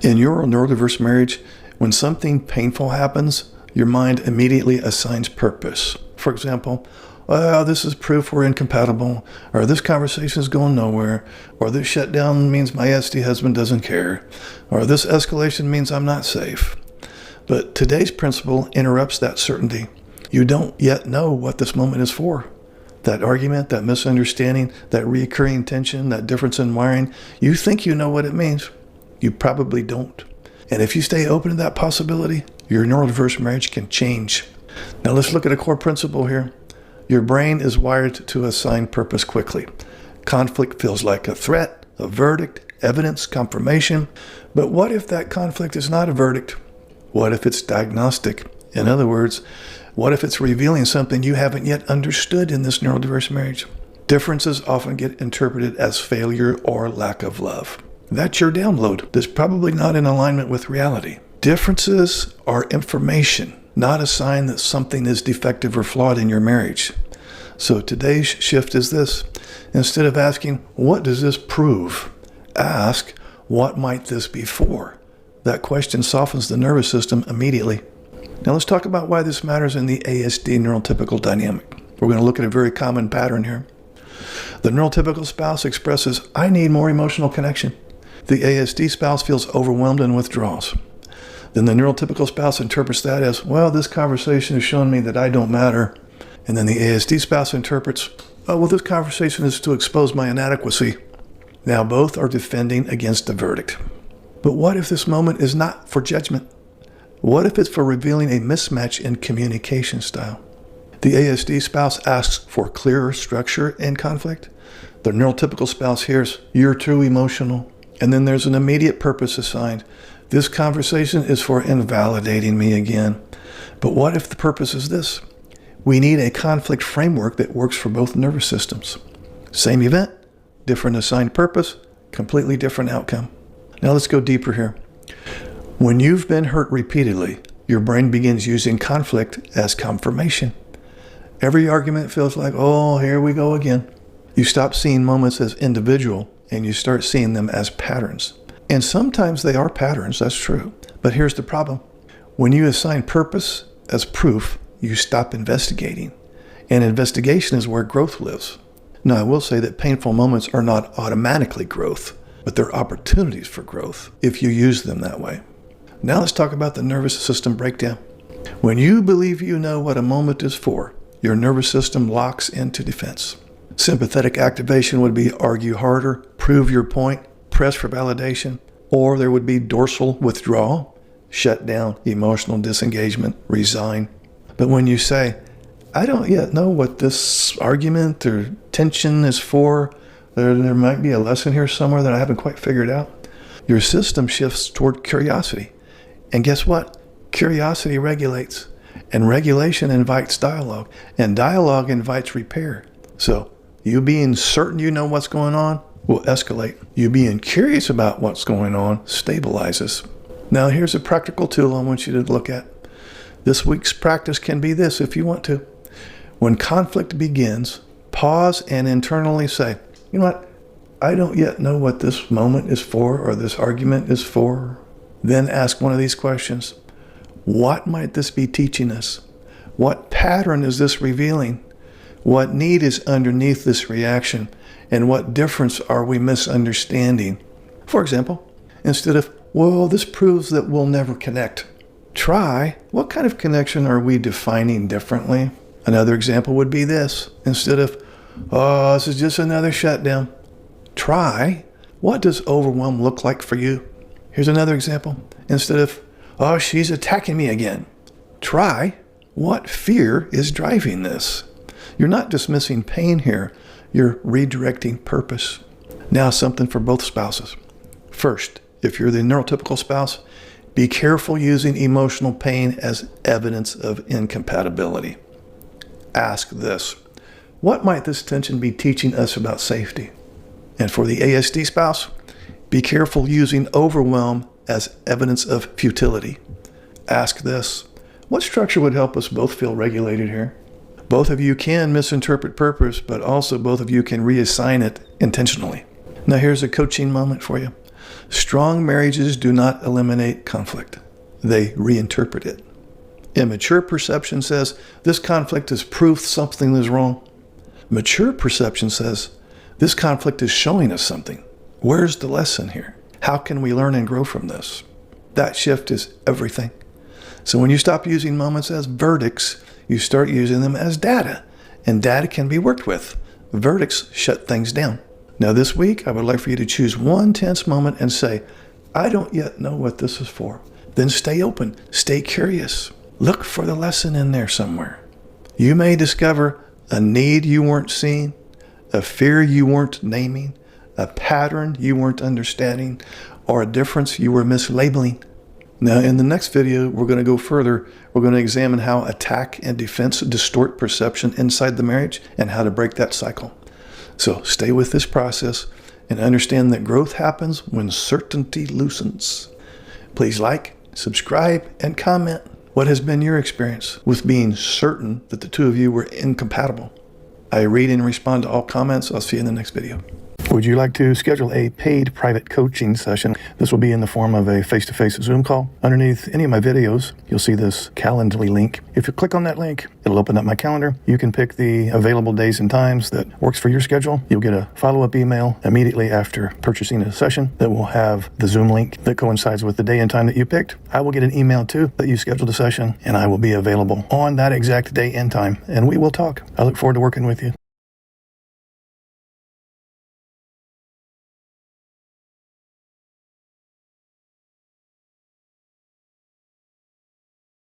In your neurodiverse marriage, when something painful happens, your mind immediately assigns purpose. For example, oh, this is proof we're incompatible, or this conversation is going nowhere, or this shutdown means my ASD husband doesn't care, or this escalation means I'm not safe. But today's principle interrupts that certainty. You don't yet know what this moment is for. That argument, that misunderstanding, that recurring tension, that difference in wiring, you think you know what it means. You probably don't. And if you stay open to that possibility, your neurodiverse marriage can change. Now let's look at a core principle here. Your brain is wired to assign purpose quickly. Conflict feels like a threat, a verdict, evidence, confirmation. But what if that conflict is not a verdict? What if it's diagnostic? In other words, what if it's revealing something you haven't yet understood in this neurodiverse marriage? Differences often get interpreted as failure or lack of love. That's your download that's probably not in alignment with reality. Differences are information, not a sign that something is defective or flawed in your marriage. So today's shift is this. Instead of asking, what does this prove? Ask, what might this be for? That question softens the nervous system immediately. Now let's talk about why this matters in the ASD neurotypical dynamic. We're going to look at a very common pattern here. The neurotypical spouse expresses, I need more emotional connection. The ASD spouse feels overwhelmed and withdraws. Then the neurotypical spouse interprets that as, well, this conversation has shown me that I don't matter. And then the ASD spouse interprets, oh, well, this conversation is to expose my inadequacy. Now both are defending against a verdict. But what if this moment is not for judgment? What if it's for revealing a mismatch in communication style? The ASD spouse asks for clearer structure in conflict. The neurotypical spouse hears, you're too emotional. And then there's an immediate purpose assigned. This conversation is for invalidating me again. But what if the purpose is this? We need a conflict framework that works for both nervous systems. Same event, different assigned purpose, completely different outcome. Now let's go deeper here. When you've been hurt repeatedly, your brain begins using conflict as confirmation. Every argument feels like, oh, here we go again. You stop seeing moments as individual and you start seeing them as patterns. And sometimes they are patterns, that's true. But here's the problem. When you assign purpose as proof, you stop investigating. And investigation is where growth lives. Now, I will say that painful moments are not automatically growth, but they're opportunities for growth if you use them that way. Now let's talk about the nervous system breakdown. When you believe you know what a moment is for, your nervous system locks into defense. Sympathetic activation would be argue harder, prove your point, press for validation, or there would be dorsal withdrawal, shut down, emotional disengagement, resign. But when you say, I don't yet know what this argument or tension is for, there might be a lesson here somewhere that I haven't quite figured out, your system shifts toward curiosity. And guess what? Curiosity regulates, and regulation invites dialogue, and dialogue invites repair. So you being certain you know what's going on will escalate. You being curious about what's going on stabilizes. Now here's a practical tool I want you to look at. This week's practice can be this if you want to. When conflict begins, pause and internally say, you know what? I don't yet know what this moment is for or this argument is for. Then ask one of these questions. What might this be teaching us? What pattern is this revealing? What need is underneath this reaction? And what difference are we misunderstanding? For example, instead of, well, this proves that we'll never connect, try, what kind of connection are we defining differently? Another example would be this. Instead of, oh, this is just another shutdown, try, what does overwhelm look like for you? Here's another example. Instead of, oh, she's attacking me again, try, what fear is driving this? You're not dismissing pain here. You're redirecting purpose. Now, something for both spouses. First, if you're the neurotypical spouse, be careful using emotional pain as evidence of incompatibility. Ask this. What might this tension be teaching us about safety? And for the ASD spouse, be careful using overwhelm as evidence of futility. Ask this. What structure would help us both feel regulated here? Both of you can misinterpret purpose, but also both of you can reassign it intentionally. Now here's a coaching moment for you. Strong marriages do not eliminate conflict. They reinterpret it. Immature perception says, this conflict is proof something is wrong. Mature perception says, this conflict is showing us something. Where's the lesson here? How can we learn and grow from this? That shift is everything. So when you stop using moments as verdicts, you start using them as data. And data can be worked with. Verdicts shut things down. Now this week, I would like for you to choose one tense moment and say, I don't yet know what this is for. Then stay open, stay curious. Look for the lesson in there somewhere. You may discover a need you weren't seeing, a fear you weren't naming, a pattern you weren't understanding, or a difference you were mislabeling. Now, in the next video, we're going to go further. We're going to examine how attack and defense distort perception inside the marriage and how to break that cycle. So stay with this process and understand that growth happens when certainty loosens. Please like, subscribe, and comment. What has been your experience with being certain that the two of you were incompatible? I read and respond to all comments. I'll see you in the next video. Would you like to schedule a paid private coaching session? This will be in the form of a face-to-face Zoom call. Underneath any of my videos, you'll see this Calendly link. If you click on that link, it'll open up my calendar. You can pick the available days and times that works for your schedule. You'll get a follow-up email immediately after purchasing a session that will have the Zoom link that coincides with the day and time that you picked. I will get an email too that you scheduled a session, and I will be available on that exact day and time, and we will talk. I look forward to working with you.